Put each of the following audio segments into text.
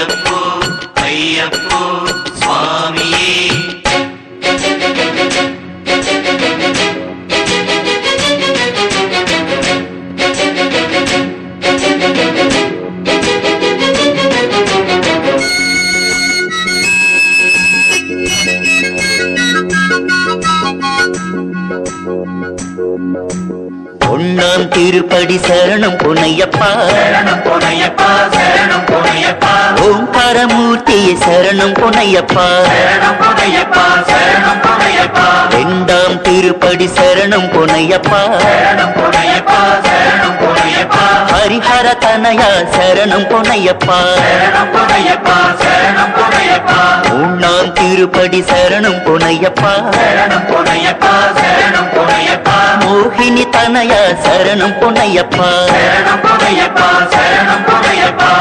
ஐயப்போ ஐயப்போ சுவாமியே. ஒன்னாம் திருப்படி சரணம் பொன்னையப்பா சரணம் பொன்னையப்பா சரணம் பொன்னையப்பா. ஓங்காரமூர்த்தியே சரணம் பொன்னையப்பா சரணம் பொன்னையப்பா சரணம் பொன்னையப்பா. இரண்டாம் திருப்படி சரணம் பொன்னையப்பா சரணம் பொன்னையப்பா சரணம் பொன்னையப்பா. ஹரிஹர தனயா சரணம் பொன்னையப்பா சரணம் பொன்னையப்பா சரணம் பொன்னையப்பா. மூணாம் திருப்படி சரணம் பொன்னையப்பா சரணம் பொன்னையப்பா சரணம் பொன்னையப்பா. மோகினி தனயா சரணம் பொன்னையப்பா சரணம் பொன்னையப்பா சரணம் பொன்னையப்பா.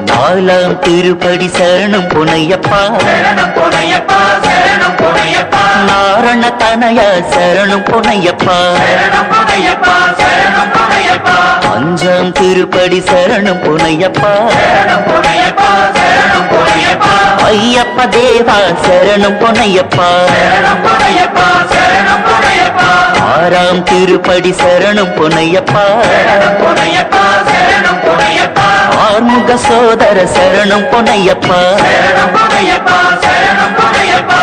நாலாம் திருப்படி சரணம் பொன்னையப்பா சரணம் பொன்னையப்பா சரணம் பொன்னையப்பா. நாரண தனயா சரணம் பொன்னையப்பா சரணம் பொன்னையப்பா சரணம் பொன்னையப்பா. அஞ்சாம் திருப்படி சரணம் பொன்னையப்பா சரணம் பொன்னையப்பா சரணம் பொன்னையப்பா. ஐயப்ப தேவா சரணம் பொன்னையப்பா சரணம் பொன்னையப்பா சரணம் பொன்னையப்பா. ஆறாம் திருப்படி சரணம் பொன்னையப்பா சரணம் பொன்னையப்பா சரணம் பொன்னையப்பா. ஆறுமுக சோதர சரணம் பொன்னையப்பா சரணம் பொன்னையப்பா சரணம் பொன்னையப்பா.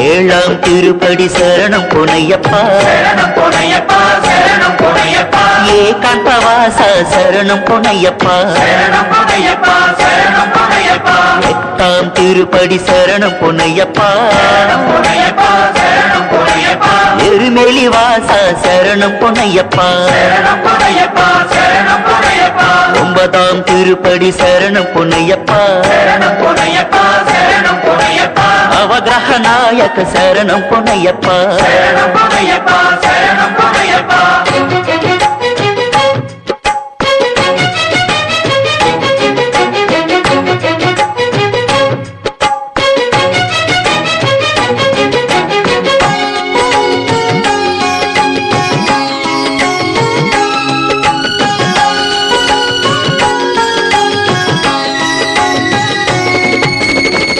ஏழாம் திருப்படி சரணம் பொன்னையப்பா சரணம் பொன்னையப்பா சரணம் பொன்னையப்பா. ஏகாந்தவாசா சரணம் பொன்னையப்பா சரணம் பொன்னையப்பா சரணம் பொன்னையப்பா. எட்டாம் திருப்படி சரணம் பொன்னையப்பா சரணம் பொன்னையப்பா சரணம் பொன்னையப்பா. எருமேலி வாசா சரணம் பொன்னையப்பா சரணம் பொன்னையப்பா சரணம் பொன்னையப்பா. ஒன்பதாம் திருப்படி சரணம் பொன்னையப்பா சரணம் பொன்னையப்பா சரணம் பொன்னையப்பா. அவகிரக நாயக சரணம் பொன்னையப்பா சரணம் பொன்னையப்பா சரணம் பொன்னையப்பா.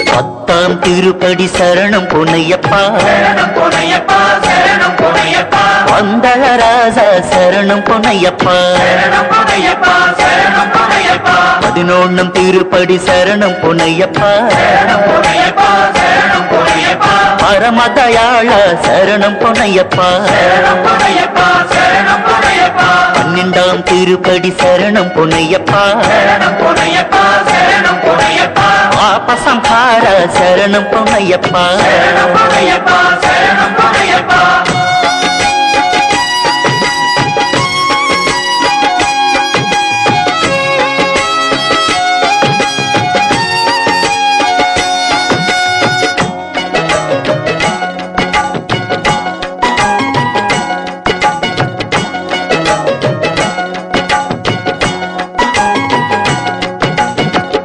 பத்தாம் திருப்படி சரணம் பொன்னையப்பா சரணம் பொன்னையப்பா சரணம் பொன்னையப்பா. வந்தளராஜா சரணம் பொன்னையப்பா சரணம் பொன்னையப்பா சரணம் பொன்னையப்பா. பதினொன்னும் திருப்படி சரணம் பொன்னையப்பா சரணம் பொன்னையப்பா சரணம் பொன்னையப்பா. பரமதயாள சரணம் பொன்னையப்பா சரணம் பொன்னையப்பா சரணம் பொன்னையப்பா. பன்னெண்டாம் திருப்படி சரணம் பொன்னையப்பா சரணம் பொன்னையப்பா சரணம் பொன்னையப்பா. பாபசம்ஹார சரணம் பொன்னையப்பா சரணம் பொன்னையப்பா சரணம் பொன்னையப்பா.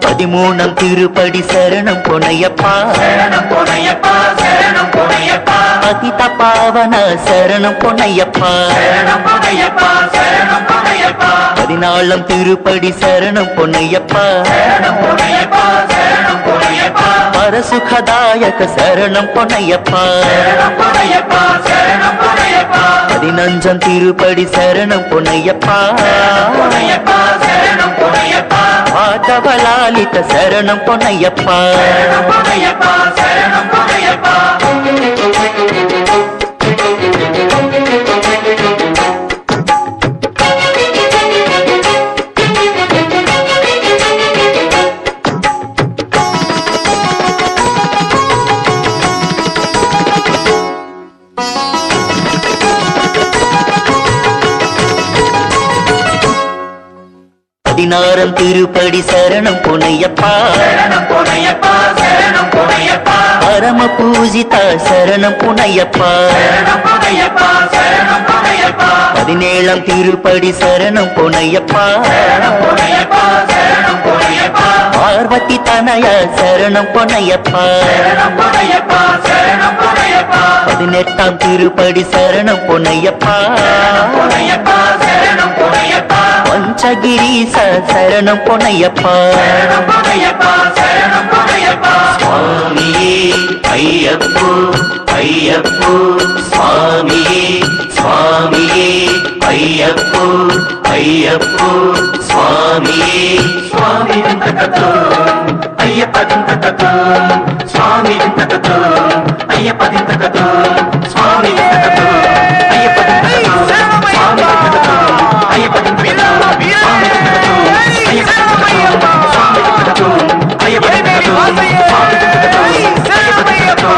பதிமூணாம் திருப்படி சரணம் பொன்னையப்பா சரணம் பொன்னையப்பா சரணம் பொன்னையப்பா. பதித பாவன சரணம் பொன்னையப்பா சரணம் பொன்னையப்பா சரணம் பொன்னையப்பா. பதினாலாம் திருப்படி சரணம் பொன்னையப்பா சரணம் பொன்னையப்பா சரணம் பொன்னையப்பா. பரசுகதாயக சரணம் பொன்னையப்பா சரணம் பொன்னையப்பா சரணம் பொன்னையப்பா. பதினஞ்சாம் திருப்படி சரணம் பொன்னையப்பா பொன்னையப்பா சரணம் பொன்னையப்பா. மாதவலாலித சரணம் பொன்னையப்பா சரணம் பொன்னையப்பா சரணம் பொன்னையப்பா. பதினாறாம் திருப்படி சரணம் பொன்னையப்பா சரணம் பொன்னையப்பா சரணம் பொன்னையப்பா பரம பூஜிதா சரணம் பொன்னையப்பா சரணம் பொன்னையப்பா சரணம் பொன்னையப்பா 17ஆம் திருப்படி சரணம் பொன்னையப்பா சரணம் பொன்னையப்பா சரணம் பொன்னையப்பா பார்வதி தனயா சரணம் பொன்னையப்பா சரணம் பொன்னையப்பா சரணம் பொன்னையப்பா 18ஆம் திருப்படி சரணம் பொன்னையப்பா பொன்னையப்பா சரணம் பொன்னையப்பா பஞ்சகிரீச சரணம் பொன்னையப்பா சரணம் பொன்னையப்பா சரணம் பொன்னையப்பா சுவாமியே ஐயப்போ ஐயப்போ சுவாமியே சுவாமியே ஐயப்போ ஐயப்போ சுவாமியே స్వామి వింతకతో అయ్యప్ప దింతకతో స్వామి వింతకతో అయ్యప్ప దింతకతో స్వామి వింతకతో అయ్యప్ప దింతకతో స్వామి వింతకతో అయ్యప్ప దింతకతో స్వామి వింతకతో అయ్యప్ప దింతకతో స్వామి వింతకతో అయ్యప్ప దింతకతో స్వామి వింతకతో అయ్యప్ప దింతకతో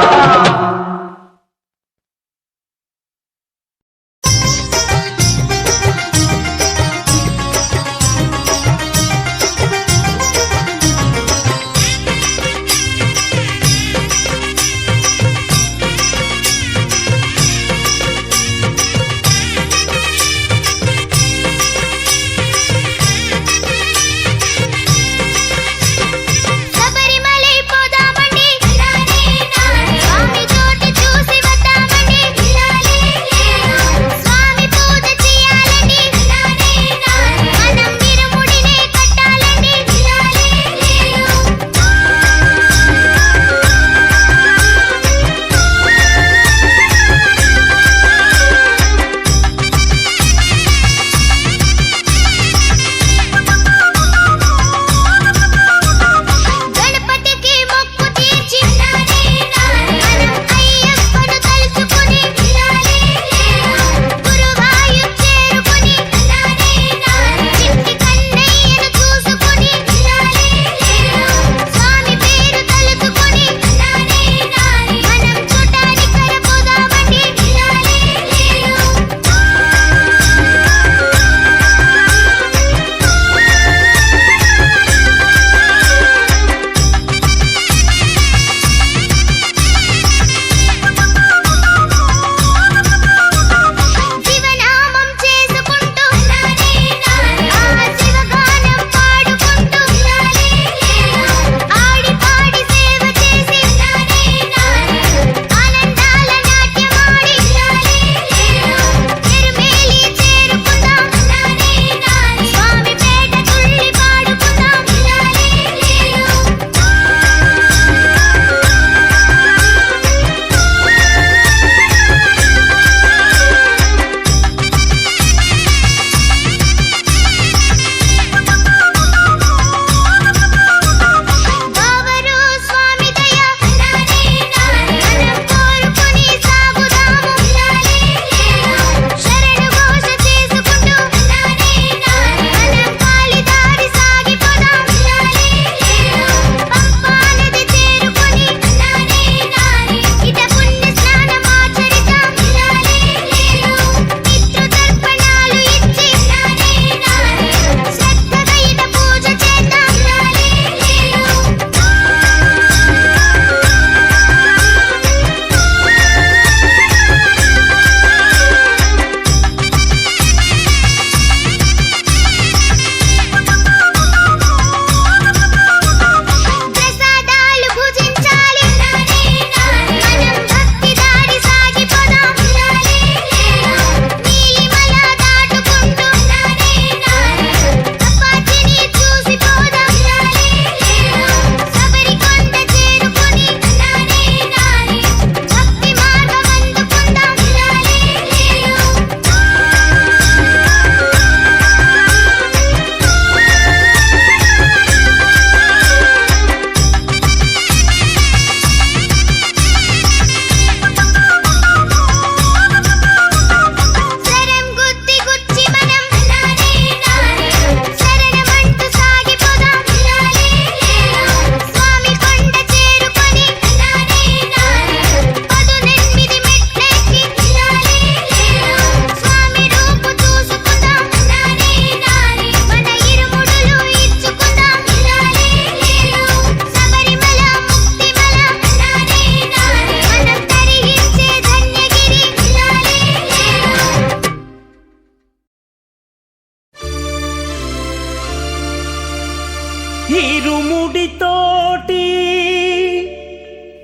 భక్తితోటి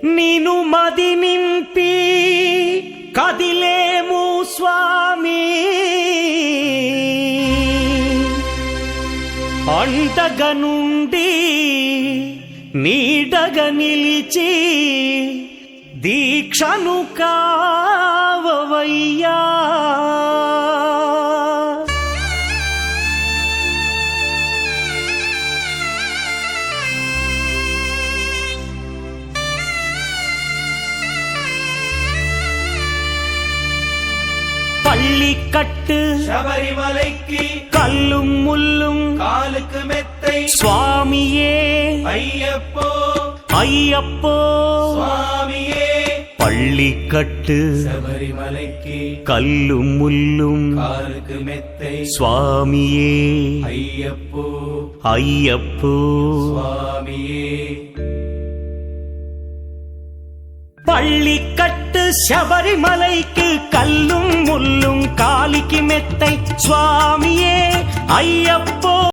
నిను మది నింపి కదిలేము స్వామి అండగా నుండి నీడగా నిలిచి దీక్షను కావవయ్యా பள்ளிக்கட்டு சபரிமலைக்கு கல்லும் முள்ளும் காலுக்கு மெத்தை சுவாமியே ஐயப்போ ஐயப்போ சுவாமியே பள்ளிக்கட்டு சபரிமலைக்கு கல்லும் முள்ளும் காலுக்கு மெத்தை சுவாமியே ஐயப்போ ஐயப்போ சுவாமியே பள்ளிக்கட்டு சபரிமலைக்கு கல்லும் முள்ளும் காலிக்கு மெத்தை சுவாமியே ஐயப்போ